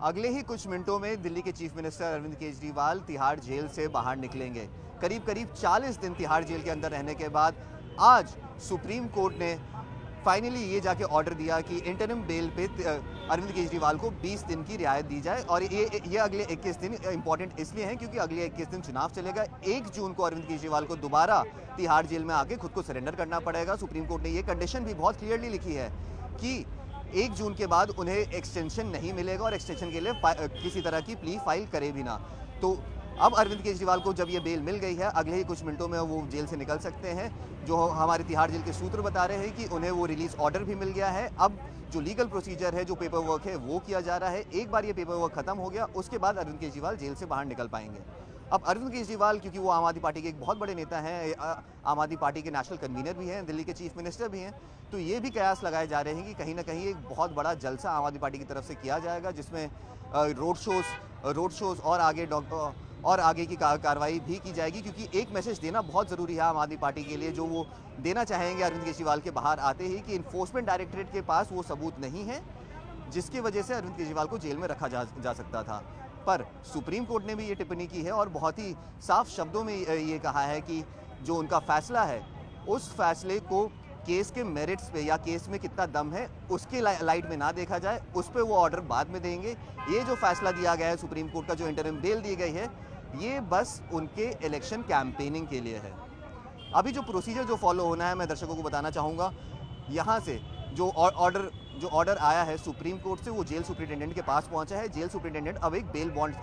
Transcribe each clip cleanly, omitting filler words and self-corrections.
अगले ही कुछ मिनटों में दिल्ली के chief minister Arvind Kejriwal Tihar jail से बाहर निकलेंगे। करीब करीब 40 दिन तिहाड़ जेल के अंदर रहने के बाद आज सुप्रीम कोर्ट ने फाइनली ये जाके ऑर्डर दिया कि इंटरिम बेल पे अरविंद केजरीवाल को 20 दिन की रियायत दी जाए। और ये अगले 21 दिन इंपॉर्टेंट इसलिए हैं क्योंकि अगले 21 दिन चुनाव चलेगा। 1 जून को अरविंद केजरीवाल को दोबारा तिहाड़ जेल में आके खुद को सरेंडर करना पड़ेगा। सुप्रीम कोर्ट ने ये कंडीशन भी बहुत क्लियरली लिखी है कि 1 जून के बाद उन्हें एक्सटेंशन नहीं मिलेगा और एक्सटेंशन के लिए किसी तरह की प्ली फाइल करे भी ना। तो अब अरविंद केजरीवाल को जब ये बेल मिल गई है, अगले ही कुछ मिनटों में वो जेल से निकल सकते हैं। जो हमारे तिहाड़ जेल के सूत्र बता रहे हैं कि उन्हें वो रिलीज ऑर्डर भी मिल गया है। अब जो लीगल प्रोसीजर है, जो पेपर वर्क है, वो किया जा रहा है। एक बार ये पेपर वर्क खत्म हो गया, उसके बाद अरविंद केजरीवाल जेल से बाहर निकल पाएंगे। अब अरविंद केजरीवाल, क्योंकि वो आम आदमी पार्टी के एक बहुत बड़े नेता हैं, आम आदमी पार्टी के नेशनल कन्वीनर भी हैं, दिल्ली के चीफ मिनिस्टर भी हैं, तो ये भी कयास लगाए जा रहे हैं कि कहीं ना कहीं एक बहुत बड़ा जलसा आम आदमी पार्टी की तरफ से किया जाएगा, जिसमें रोड शोज और आगे की कार्रवाई भी की जाएगी। क्योंकि एक मैसेज देना बहुत ज़रूरी है आम आदमी पार्टी के लिए, जो वो देना चाहेंगे अरविंद केजरीवाल के बाहर आते ही, कि इन्फोर्समेंट डायरेक्टरेट के पास वो सबूत नहीं है जिसकी वजह से अरविंद केजरीवाल को जेल में रखा जा सकता था। पर सुप्रीम कोर्ट ने भी ये टिप्पणी की है और बहुत ही साफ शब्दों में ये कहा है कि जो उनका फैसला है, उस फैसले को केस के मेरिट्स पे या केस में कितना दम है उसके लाइट में ना देखा जाए, उस पर वो ऑर्डर बाद में देंगे। ये जो फैसला दिया गया है सुप्रीम कोर्ट का, जो इंटरिम बेल दी गई है, ये बस उनके इलेक्शन कैंपेनिंग के लिए है। अभी जो प्रोसीजर जो फॉलो होना है, मैं दर्शकों को बताना चाहूँगा। यहाँ से जो ऑर्डर आया है सुप्रीम कोर्ट से, वो जेल सुप्रिटेंडेंट के पास पहुंचा है। जेल सुप्रिटेंडेंट अब एक बेल बॉन्ड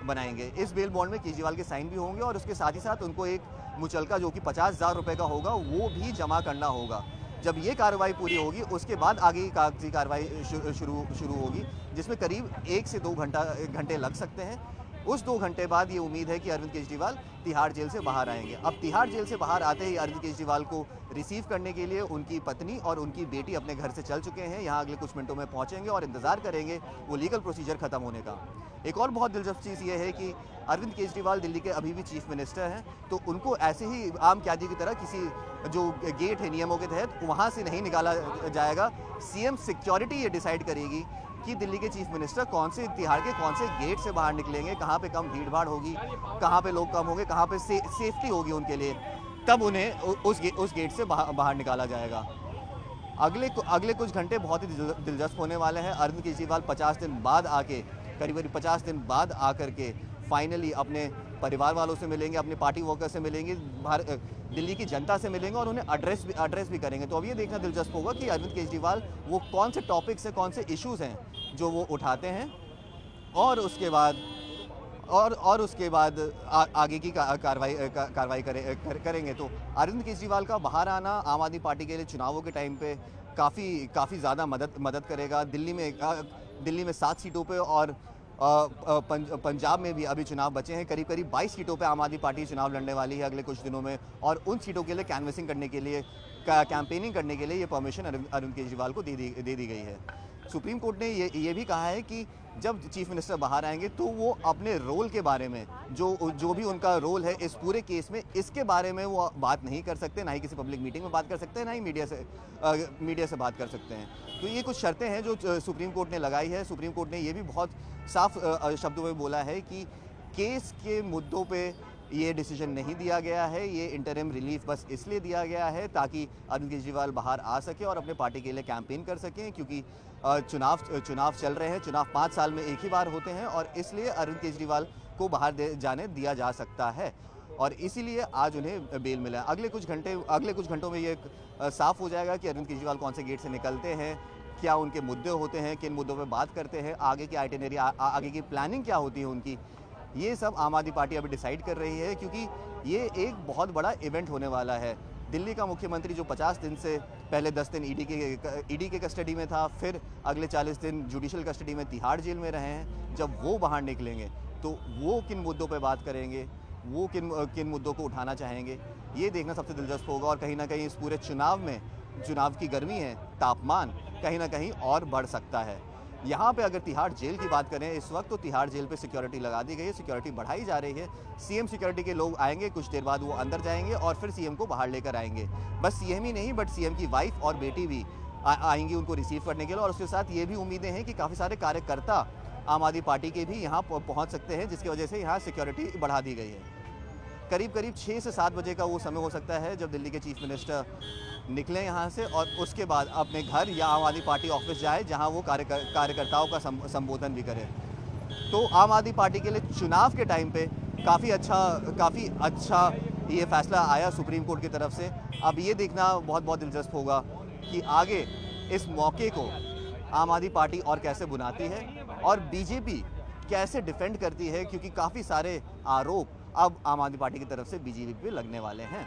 बनाएंगे। इस बेल बॉन्ड में केजरीवाल के साइन भी होंगे और उसके साथ ही साथ उनको एक मुचलका जो कि 50,000 रुपये का होगा, वो भी जमा करना होगा। जब ये कार्रवाई पूरी होगी, उसके बाद आगे की कागजी कार्रवाई शुरू होगी, जिसमें करीब 1 से 2 घंटे लग सकते हैं। उस 2 घंटे बाद ये उम्मीद है कि अरविंद केजरीवाल तिहाड़ जेल से बाहर आएंगे। अब तिहाड़ जेल से बाहर आते ही अरविंद केजरीवाल को रिसीव करने के लिए उनकी पत्नी और उनकी बेटी अपने घर से चल चुके हैं। यहाँ अगले कुछ मिनटों में पहुँचेंगे और इंतजार करेंगे वो लीगल प्रोसीजर खत्म होने का। एक और बहुत दिलचस्प चीज़ ये है कि अरविंद केजरीवाल दिल्ली के अभी भी चीफ मिनिस्टर हैं, तो उनको ऐसे ही आम कैदी की तरह किसी जो गेट है नियमों के तहत, वहाँ से नहीं निकाला जाएगा। सीएम सिक्योरिटी ये डिसाइड करेगी कि दिल्ली के चीफ मिनिस्टर तिहाड़ के कौन से गेट से बाहर निकलेंगे, कहाँ पे कम भीड़ भाड़ होगी, कहाँ पे लोग कम होंगे, कहाँ पे सेफ्टी होगी उनके लिए, तब उन्हें उस गेट से बाहर निकाला जाएगा। अगले कुछ घंटे बहुत ही दिलचस्प होने वाले हैं। अरविंद केजरीवाल 50 दिन बाद आके, करीब 50 दिन बाद आकर के फाइनली अपने परिवार वालों से मिलेंगे, अपने पार्टी वर्कर से मिलेंगे, दिल्ली की जनता से मिलेंगे और उन्हें एड्रेस भी करेंगे। तो अब ये देखना दिलचस्प होगा कि अरविंद केजरीवाल वो कौन से टॉपिक्स हैं, कौन से इश्यूज़ हैं जो वो उठाते हैं, और उसके बाद आगे की कार्रवाई करेंगे। तो अरविंद केजरीवाल का बाहर आना आम आदमी पार्टी के लिए चुनावों के टाइम पे काफ़ी ज़्यादा मदद करेगा। दिल्ली में 7 सीटों पे और पंजाब में भी अभी चुनाव बचे हैं। करीब 22 सीटों पे आम आदमी पार्टी चुनाव लड़ने वाली है अगले कुछ दिनों में, और उन सीटों के लिए कैनवसिंग करने के लिए, कैंपेनिंग करने के लिए ये परमिशन अरविंद केजरीवाल को दे दी गई है। सुप्रीम कोर्ट ने ये भी कहा है कि जब चीफ मिनिस्टर बाहर आएंगे तो वो अपने रोल के बारे में, जो भी उनका रोल है इस पूरे केस में, इसके बारे में वो बात नहीं कर सकते, ना ही किसी पब्लिक मीटिंग में बात कर सकते हैं, ना ही मीडिया से बात कर सकते हैं। तो ये कुछ शर्तें हैं जो सुप्रीम कोर्ट ने लगाई है। सुप्रीम कोर्ट ने ये भी बहुत साफ शब्दों में बोला है कि केस के मुद्दों पे ये डिसीजन नहीं दिया गया है, ये इंटरिम रिलीफ बस इसलिए दिया गया है ताकि अरविंद केजरीवाल बाहर आ सके और अपने पार्टी के लिए कैंपेन कर सकें, क्योंकि चुनाव चल रहे हैं। चुनाव 5 साल में एक ही बार होते हैं और इसलिए अरविंद केजरीवाल को बाहर जाने दिया जा सकता है, और इसीलिए आज उन्हें बेल मिला। अगले कुछ घंटों में ये साफ हो जाएगा कि अरविंद केजरीवाल कौन से गेट से निकलते हैं, क्या उनके मुद्दे होते हैं, किन मुद्दों पे बात करते हैं, आगे की आइटिनरी, आगे की प्लानिंग क्या होती है उनकी। ये सब आम आदमी पार्टी अभी डिसाइड कर रही है, क्योंकि ये एक बहुत बड़ा इवेंट होने वाला है। दिल्ली का मुख्यमंत्री जो 50 दिन से पहले 10 दिन ईडी के कस्टडी में था, फिर अगले 40 दिन जुडिशल कस्टडी में तिहाड़ जेल में रहे हैं, जब वो बाहर निकलेंगे तो वो किन मुद्दों पे बात करेंगे, वो किन मुद्दों को उठाना चाहेंगे, ये देखना सबसे दिलचस्प होगा। और कहीं ना कहीं इस पूरे चुनाव की गर्मी है, तापमान कहीं ना कहीं और बढ़ सकता है। यहाँ पे अगर तिहाड़ जेल की बात करें इस वक्त, तो तिहाड़ जेल पे सिक्योरिटी लगा दी गई है, सिक्योरिटी बढ़ाई जा रही है। सीएम सिक्योरिटी के लोग आएंगे, कुछ देर बाद वो अंदर जाएंगे और फिर सीएम को बाहर लेकर आएंगे। बस सीएम ही नहीं, बट सीएम की वाइफ और बेटी भी आएंगी उनको रिसीव करने के लिए, और उसके साथ ये भी उम्मीदें हैं कि काफ़ी सारे कार्यकर्ता आम आदमी पार्टी के भी यहाँ पहुँच सकते हैं, जिसकी वजह से यहाँ सिक्योरिटी बढ़ा दी गई है। करीब करीब 6 से 7 बजे का वो समय हो सकता है जब दिल्ली के चीफ मिनिस्टर निकलें यहाँ से और उसके बाद अपने घर या आम आदमी पार्टी ऑफिस जाए, जहाँ वो कार्यकर्ताओं का संबोधन भी करें। तो आम आदमी पार्टी के लिए चुनाव के टाइम पे काफ़ी अच्छा ये फैसला आया सुप्रीम कोर्ट की तरफ से। अब ये देखना बहुत बहुत दिलचस्प होगा कि आगे इस मौके को आम आदमी पार्टी और कैसे बुनाती है और बीजेपी कैसे डिफेंड करती है, क्योंकि काफ़ी सारे आरोप अब आम आदमी पार्टी की तरफ से बीजेपी पे लगने वाले हैं।